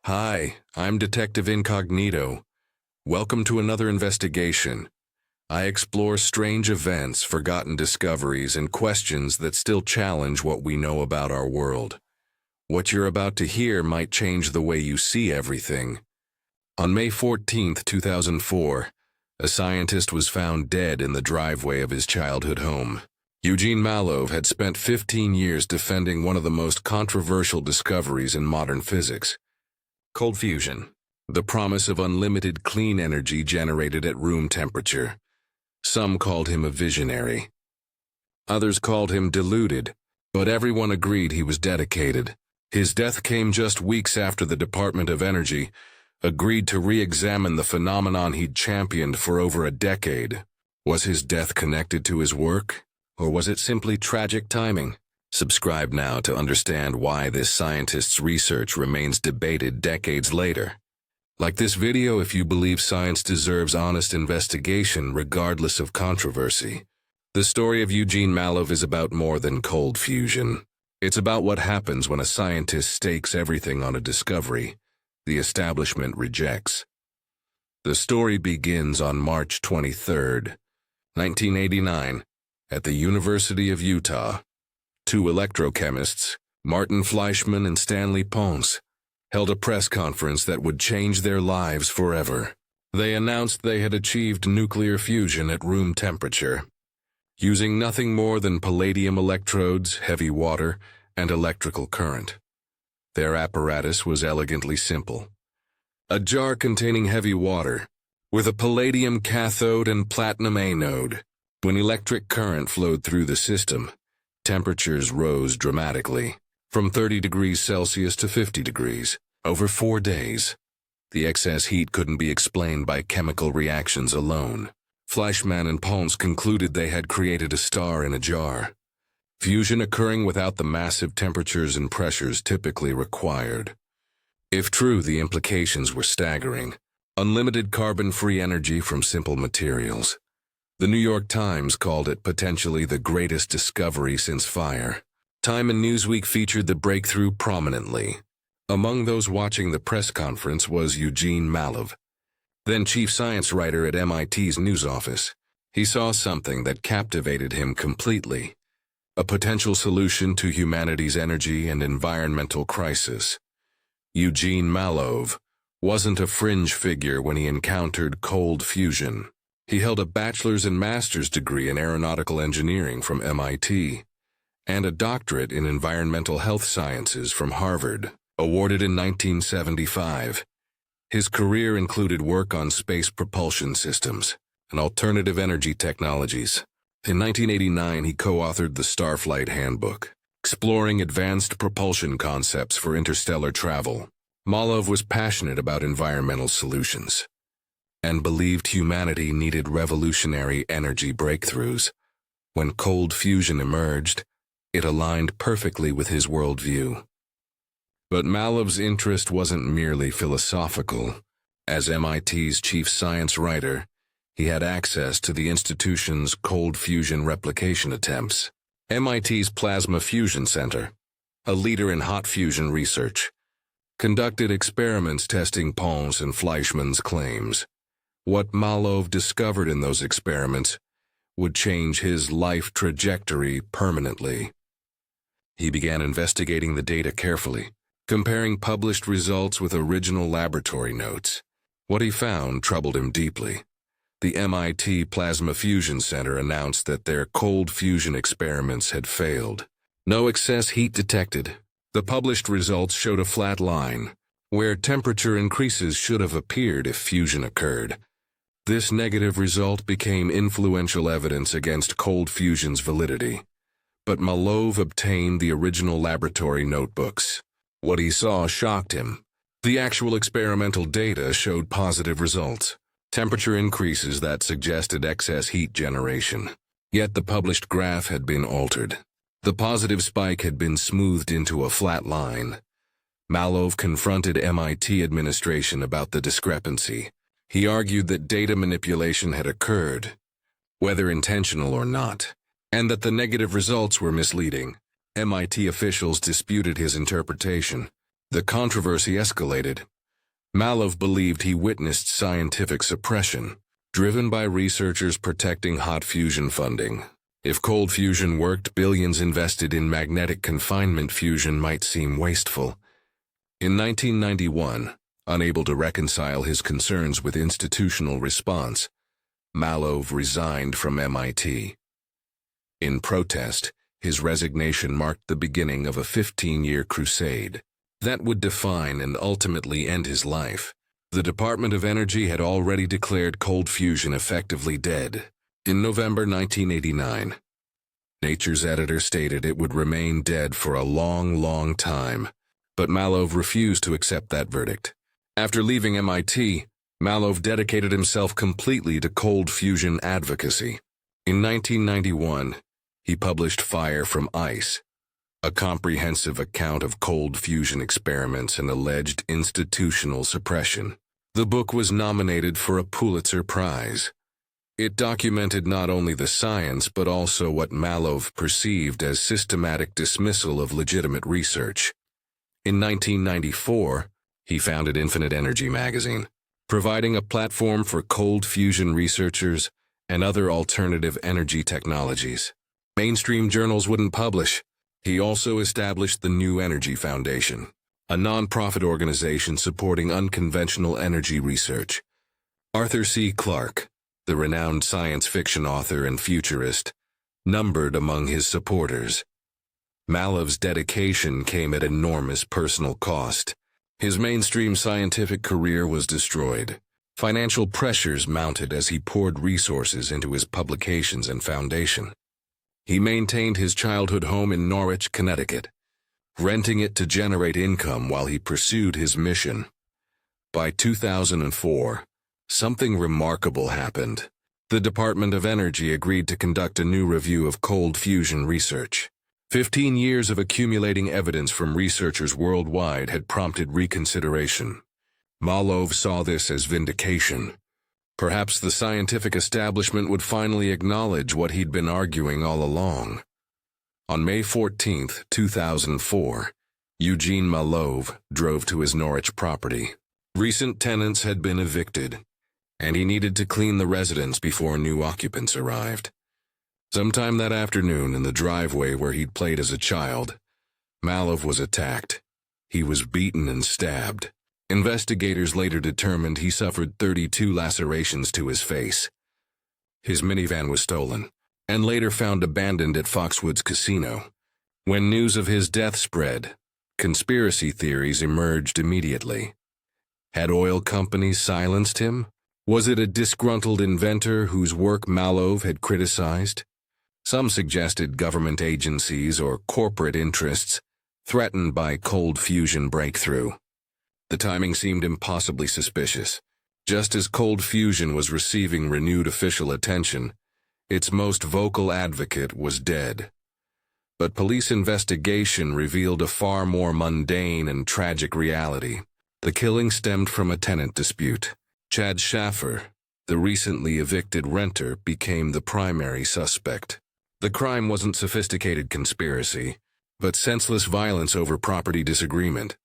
Hi, I'm Detective Incognito. Welcome to another investigation. I explore strange events, forgotten discoveries, and questions that still challenge what we know about our world. What you're about to hear might change the way you see everything. On May 14, 2004, a scientist was found dead in the driveway of his childhood home. Eugene Malov had spent 15 years defending one of the most controversial discoveries in modern physics: cold fusion, the promise of unlimited clean energy generated at room temperature. Some called him a visionary. Others called him deluded, but everyone agreed he was dedicated. His death came just weeks after the Department of Energy agreed to re-examine the phenomenon he'd championed for over a decade. Was his death connected to his work, or was it simply tragic timing? Subscribe now to understand why this scientist's research remains debated decades later. Like this video if you believe science deserves honest investigation regardless of controversy. The story of Eugene Malov is about more than cold fusion. It's about what happens when a scientist stakes everything on a discovery the establishment rejects. The story begins on March 23, 1989, at the University of Utah. Two electrochemists, Martin Fleischmann and Stanley Pons, held a press conference that would change their lives forever. They announced they had achieved nuclear fusion at room temperature, using nothing more than palladium electrodes, heavy water, and electrical current. Their apparatus was elegantly simple: a jar containing heavy water, with a palladium cathode and platinum anode. When electric current flowed through the system, temperatures rose dramatically, from 30 degrees Celsius to 50 degrees, over 4 days. The excess heat couldn't be explained by chemical reactions alone. Fleischmann and Pons concluded they had created a star in a jar, fusion occurring without the massive temperatures and pressures typically required. If true, the implications were staggering: unlimited carbon-free energy from simple materials. The New York Times called it potentially the greatest discovery since fire. Time and Newsweek featured the breakthrough prominently. Among those watching the press conference was Eugene Malov, then chief science writer at MIT's news office. He saw something that captivated him completely: a potential solution to humanity's energy and environmental crisis. Eugene Malov wasn't a fringe figure when he encountered cold fusion. He held a bachelor's and master's degree in aeronautical engineering from MIT, and a doctorate in environmental health sciences from Harvard, awarded in 1975. His career included work on space propulsion systems and alternative energy technologies. In 1989, he co-authored the Starflight Handbook, exploring advanced propulsion concepts for interstellar travel. Malov was passionate about environmental solutions and believed humanity needed revolutionary energy breakthroughs. When cold fusion emerged, it aligned perfectly with his worldview. But Malov's interest wasn't merely philosophical. As MIT's chief science writer, he had access to the institution's cold fusion replication attempts. MIT's Plasma Fusion Center, a leader in hot fusion research, conducted experiments testing Pons and Fleischmann's claims. What Malov discovered in those experiments would change his life trajectory permanently. He began investigating the data carefully, comparing published results with original laboratory notes. What he found troubled him deeply. The MIT Plasma Fusion Center announced that their cold fusion experiments had failed. No excess heat detected. The published results showed a flat line, where temperature increases should have appeared if fusion occurred. This negative result became influential evidence against cold fusion's validity. But Malov obtained the original laboratory notebooks. What he saw shocked him. The actual experimental data showed positive results: temperature increases that suggested excess heat generation. Yet the published graph had been altered. The positive spike had been smoothed into a flat line. Malov confronted MIT administration about the discrepancy. He argued that data manipulation had occurred, whether intentional or not, and that the negative results were misleading. MIT officials disputed his interpretation. The controversy escalated. Malov believed he witnessed scientific suppression, driven by researchers protecting hot fusion funding. If cold fusion worked, billions invested in magnetic confinement fusion might seem wasteful. In 1991, unable to reconcile his concerns with institutional response, Malov resigned from MIT. In protest, his resignation marked the beginning of a 15-year crusade that would define and ultimately end his life. The Department of Energy had already declared cold fusion effectively dead. In November 1989, Nature's editor stated it would remain dead for a long, long time, but Malov refused to accept that verdict. After leaving MIT, Malov dedicated himself completely to cold fusion advocacy. In 1991, he published Fire from Ice, a comprehensive account of cold fusion experiments and alleged institutional suppression. The book was nominated for a Pulitzer Prize. It documented not only the science but also what Malov perceived as systematic dismissal of legitimate research. In 1994, he founded Infinite Energy magazine, providing a platform for cold fusion researchers and other alternative energy technologies. Mainstream journals wouldn't publish. He also established the New Energy Foundation, a nonprofit organization supporting unconventional energy research. Arthur C. Clarke, the renowned science fiction author and futurist, numbered among his supporters. Malov's dedication came at enormous personal cost. His mainstream scientific career was destroyed. Financial pressures mounted as he poured resources into his publications and foundation. He maintained his childhood home in Norwich, Connecticut, renting it to generate income while he pursued his mission. By 2004, something remarkable happened. The Department of Energy agreed to conduct a new review of cold fusion research. 15 years of accumulating evidence from researchers worldwide had prompted reconsideration. Malov saw this as vindication. Perhaps the scientific establishment would finally acknowledge what he'd been arguing all along. On May 14, 2004, Eugene Malov drove to his Norwich property. Recent tenants had been evicted, and he needed to clean the residence before new occupants arrived. Sometime that afternoon, in the driveway where he'd played as a child, Malov was attacked. He was beaten and stabbed. Investigators later determined he suffered 32 lacerations to his face. His minivan was stolen, and later found abandoned at Foxwoods Casino. When news of his death spread, conspiracy theories emerged immediately. Had oil companies silenced him? Was it a disgruntled inventor whose work Malov had criticized? Some suggested government agencies or corporate interests threatened by cold fusion breakthrough. The timing seemed impossibly suspicious. Just as cold fusion was receiving renewed official attention, its most vocal advocate was dead. But police investigation revealed a far more mundane and tragic reality. The killing stemmed from a tenant dispute. Chad Schaffer, the recently evicted renter, became the primary suspect. The crime wasn't sophisticated conspiracy, but senseless violence over property disagreement.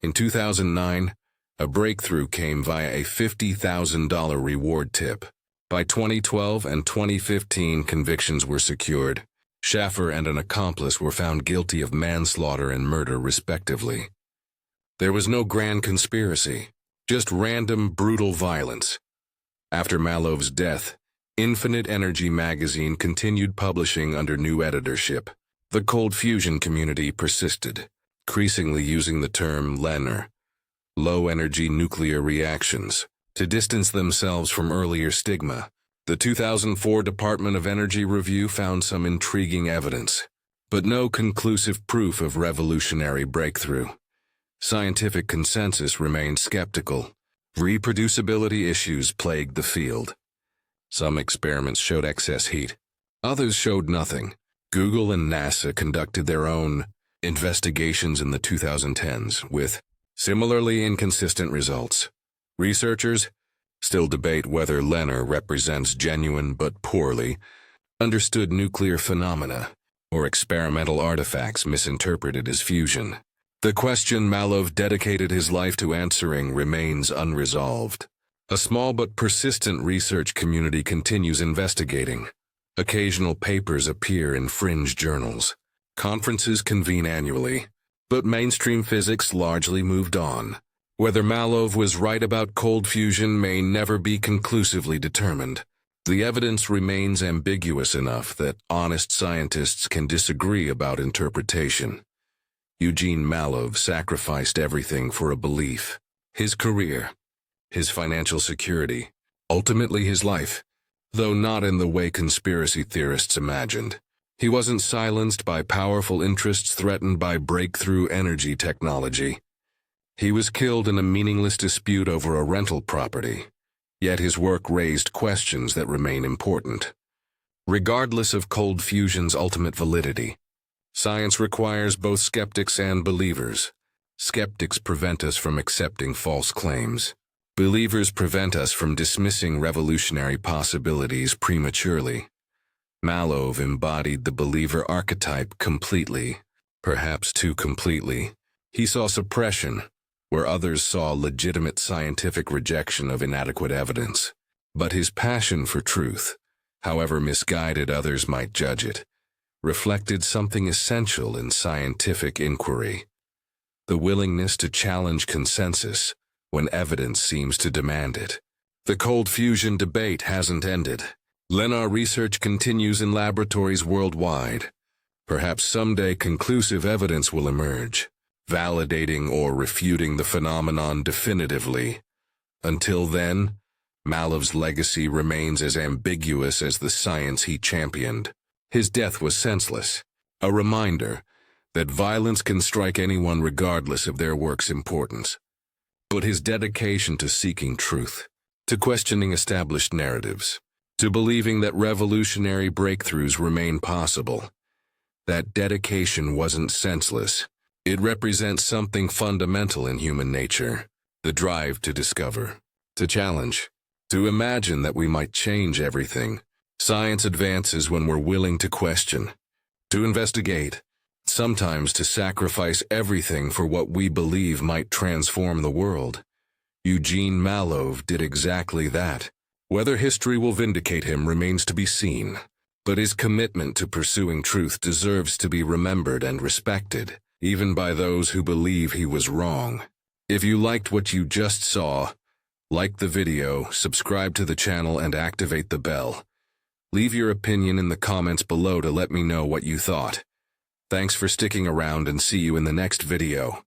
In 2009, a breakthrough came via a $50,000 reward tip. By 2012 and 2015, convictions were secured. Schaffer and an accomplice were found guilty of manslaughter and murder, respectively. There was no grand conspiracy, just random, brutal violence. After Malov's death, Infinite Energy magazine continued publishing under new editorship. The cold fusion community persisted, increasingly using the term LENR, low-energy nuclear reactions, to distance themselves from earlier stigma. The 2004 Department of Energy review found some intriguing evidence, but no conclusive proof of revolutionary breakthrough. Scientific consensus remained skeptical. Reproducibility issues plagued the field. Some experiments showed excess heat. Others showed nothing. Google and NASA conducted their own investigations in the 2010s with similarly inconsistent results. Researchers still debate whether LENR represents genuine but poorly understood nuclear phenomena or experimental artifacts misinterpreted as fusion. The question Malov dedicated his life to answering remains unresolved. A small but persistent research community continues investigating. Occasional papers appear in fringe journals. Conferences convene annually, but mainstream physics largely moved on. Whether Malov was right about cold fusion may never be conclusively determined. The evidence remains ambiguous enough that honest scientists can disagree about interpretation. Eugene Malov sacrificed everything for a belief. His career, his financial security, ultimately his life, though not in the way conspiracy theorists imagined. He wasn't silenced by powerful interests threatened by breakthrough energy technology. He was killed in a meaningless dispute over a rental property, yet his work raised questions that remain important. Regardless of cold fusion's ultimate validity, science requires both skeptics and believers. Skeptics prevent us from accepting false claims. Believers prevent us from dismissing revolutionary possibilities prematurely. Malov embodied the believer archetype completely, perhaps too completely. He saw suppression, where others saw legitimate scientific rejection of inadequate evidence. But his passion for truth, however misguided others might judge it, reflected something essential in scientific inquiry: the willingness to challenge consensus when evidence seems to demand it. The cold fusion debate hasn't ended. Our research continues in laboratories worldwide. Perhaps someday conclusive evidence will emerge, validating or refuting the phenomenon definitively. Until then, Malov's legacy remains as ambiguous as the science he championed. His death was senseless, a reminder that violence can strike anyone regardless of their work's importance. But his dedication to seeking truth, to questioning established narratives, to believing that revolutionary breakthroughs remain possible, that dedication wasn't senseless. It represents something fundamental in human nature: the drive to discover, to challenge, to imagine that we might change everything. Science advances when we're willing to question, to investigate, sometimes to sacrifice everything for what we believe might transform the world. Eugene Malov did exactly that. Whether history will vindicate him remains to be seen, but his commitment to pursuing truth deserves to be remembered and respected, even by those who believe he was wrong. If you liked what you just saw, like the video, subscribe to the channel, and activate the bell. Leave your opinion in the comments below to let me know what you thought. Thanks for sticking around, and see you in the next video.